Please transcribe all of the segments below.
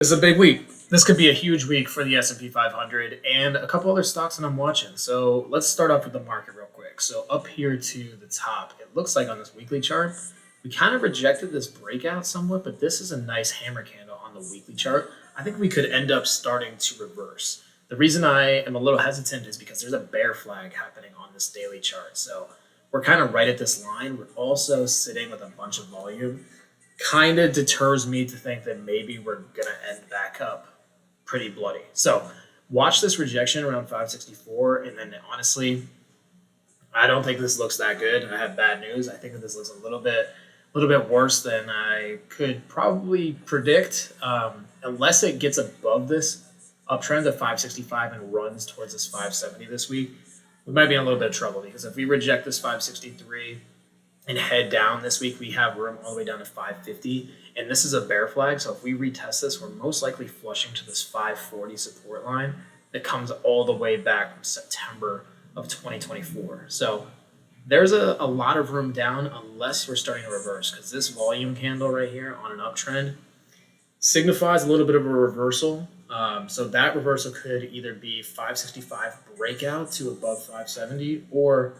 This is a big week. This could be a huge week for the S&P 500 and a couple other stocks that I'm watching. So let's start off with the market real quick. So up here to the top, it looks like on this weekly chart, we kind of rejected this breakout somewhat, but this is a nice hammer candle on the weekly chart. I think we could end up starting to reverse. The reason I am a little hesitant is because there's a bear flag happening on this daily chart. So we're kind of right at this line. We're also sitting with a bunch of volume. Kind of deters me to think that maybe we're going to end back up pretty bloody. So watch this rejection around 564. And then honestly, I don't think this looks that good. I have bad news. I think that this looks a little bit worse than I could probably predict. Unless it gets above this uptrend of 565 and runs towards this 570 this week, we might be in a little bit of trouble because if we reject this 563 and head down this week, we have room all the way down to 550. And this is a bear flag. So if we retest this, we're most likely flushing to this 540 support line that comes all the way back from September of 2024. So there's a lot of room down unless we're starting to reverse, because this volume candle right here on an uptrend signifies a little bit of a reversal. So that reversal could either be 565 breakout to above 570 or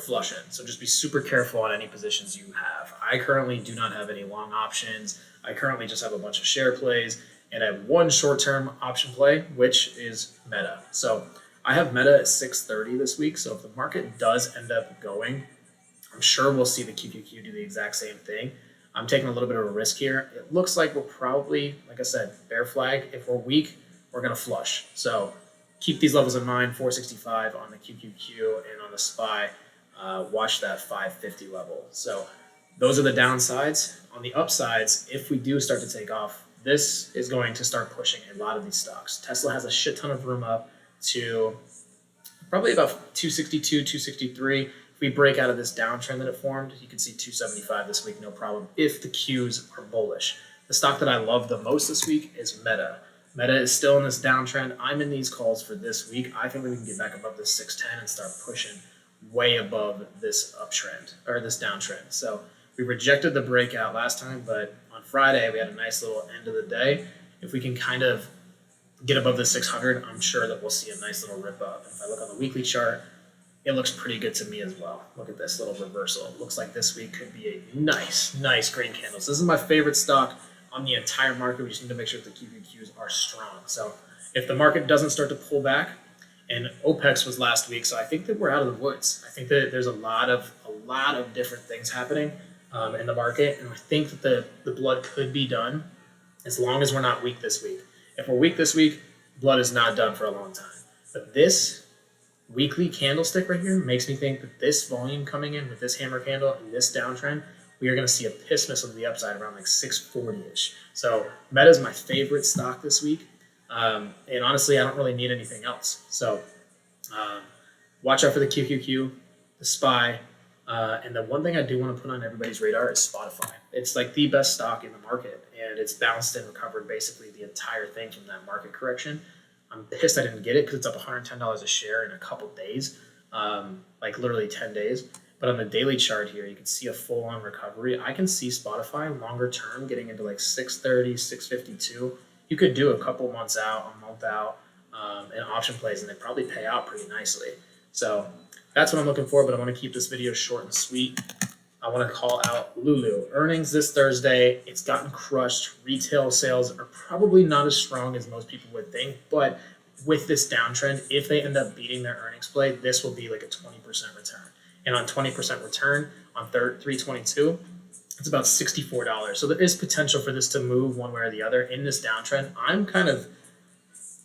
flush in. So just be super careful on any positions you have. I currently do not have any long options. I currently just have a bunch of share plays and I have one short-term option play, which is Meta. So I have Meta at 630 this week. So if the market does end up going, I'm sure we'll see the QQQ do the exact same thing. I'm taking a little bit of a risk here. It looks like we'll probably, like I said, bear flag. If we're weak, we're going to flush. So keep these levels in mind, 465 on the QQQ and on the SPY. Watch that 550 level. So those are the downsides. On the upsides, if we do start to take off, this is going to start pushing a lot of these stocks. Tesla has a shit ton of room up to probably about 262, 263. If we break out of this downtrend that it formed, you can see 275 this week, no problem, if the Qs are bullish. The stock that I love the most this week is Meta. Meta is still in this downtrend. I'm in these calls for this week. I think we can get back above this 610 and start pushing way above this uptrend or this downtrend. So we rejected the breakout last time, but on Friday we had a nice little end of the day. If we can kind of get above the 600, I'm sure that we'll see a nice little rip up. If I look on the weekly chart, it looks pretty good to me as well. Look at this little reversal. It looks like this week could be a nice green candle. So this is my favorite stock on the entire market. We just need to make sure that the QQQs are strong. So if the market doesn't start to pull back, and OPEX was last week, so I think that we're out of the woods. I think that there's a lot of different things happening in the market, and I think that the blood could be done as long as we're not weak this week. If we're weak this week, blood is not done for a long time. But this weekly candlestick right here makes me think that this volume coming in with this hammer candle and this downtrend, we are going to see a piss missile to the upside around like 640-ish. So Meta is my favorite stock this week. And honestly, I don't really need anything else. So watch out for the QQQ, the SPY, and the one thing I do want to put on everybody's radar is Spotify. It's like the best stock in the market, and it's bounced and recovered basically the entire thing from that market correction. I'm pissed I didn't get it because it's up $110 a share in a couple days, like literally 10 days. But on the daily chart here, you can see a full-on recovery. I can see Spotify longer term getting into like 630, 652. You could do a couple months out, a month out, in option plays, and they probably pay out pretty nicely. So that's what I'm looking for, but I want to keep this video short and sweet. I want to call out Lulu. Earnings this Thursday. It's gotten crushed. Retail sales are probably not as strong as most people would think, but with this downtrend, if they end up beating their earnings play, this will be like a 20% return. And on 20% return on 322, it's about $64. So there is potential for this to move one way or the other in this downtrend. I'm kind of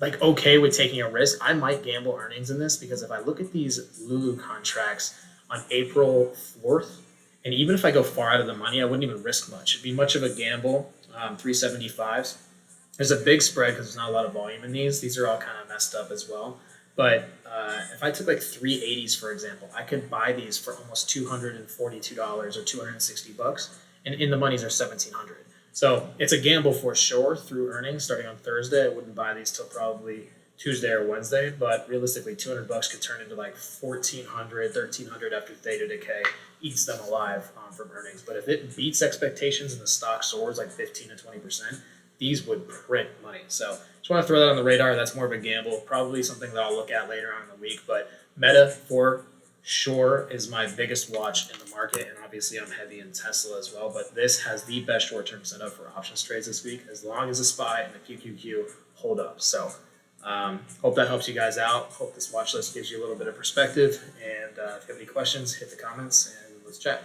like okay with taking a risk. I might gamble earnings in this because if I look at these Lulu contracts on April 4th, and even if I go far out of the money, I wouldn't even risk much. It'd be much of a gamble. 375s. There's a big spread because there's not a lot of volume in these. These are all kind of messed up as well. But if I took like 380s, for example, I could buy these for almost $242 or $260, and in the monies are $1,700. So it's a gamble for sure through earnings starting on Thursday. I wouldn't buy these till probably Tuesday or Wednesday, but realistically, $200 could turn into like $1,400, $1,300 after theta decay eats them alive from earnings. But if it beats expectations and the stock soars like 15 to 20%, these would print money. So just want to throw that on the radar. That's more of a gamble, probably something that I'll look at later on in the week. But Meta for sure is my biggest watch in the market, and obviously I'm heavy in Tesla as well. But this has the best short-term setup for options trades this week, as long as the SPY and the QQQ hold up. So hope that helps you guys out. Hope this watch list gives you a little bit of perspective. And if you have any questions, hit the comments and let's chat.